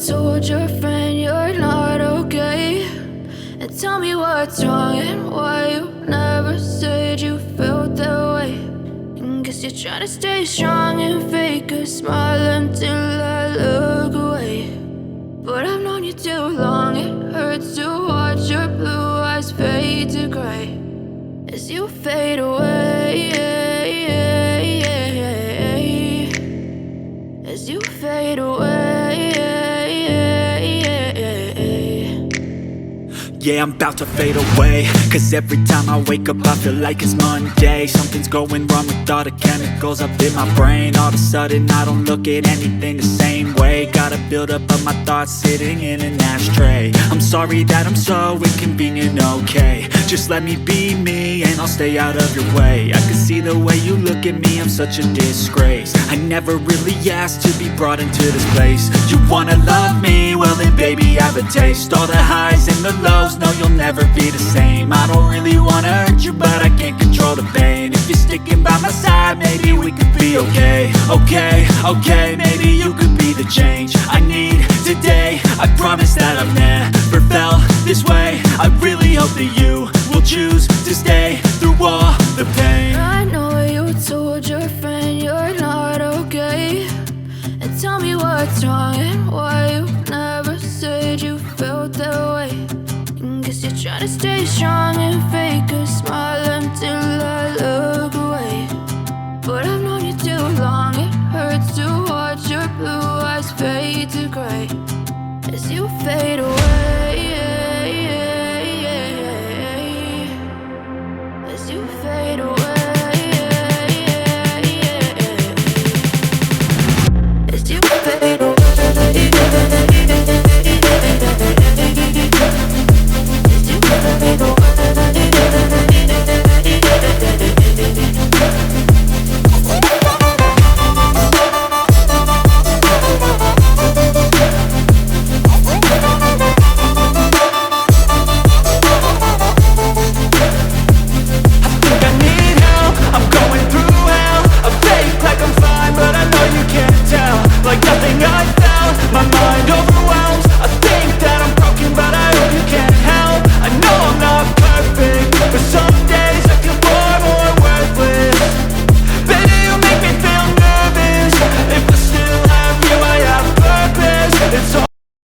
told your friend you're not okay, and tell me what's wrong and why you never said you felt that way. And guess you're trying to stay strong and fake a smile until I look away. But I've known you too long, it hurts to watch your blue eyes fade to gray as you fade away, as you fade away. Yeah, I'm about to fade away, cause every time I wake up I feel like it's Monday. Something's going wrong with all the chemicals up in my brain. All of a sudden I don't look at anything the same way. Got a buildup of my thoughts sitting in an ashtray. I'm sorry that I'm so inconvenient, okay. Just let me be me and I'll stay out of your way. I can see the way you look at me, I'm such a disgrace. I never really asked to be brought into this place. You wanna love me? Well then baby I have a taste. All the highs and the lows, no you'll never be the same. I don't really wanna hurt you but I can't control the pain. If you're sticking by my side maybe we could be okay. Okay, maybe you could be the change I need today. I promise that I've never felt this way. I really hope that you will choose to stay through all the pain. I know you told your friend you're not okay, and tell me what's wrong and why you never said you felt that way. And guess you're trying to stay strong and fake a smile until I look away. But I've known you too long, it hurts to watch your blue eyes fade to gray as you fade away, as you fade away.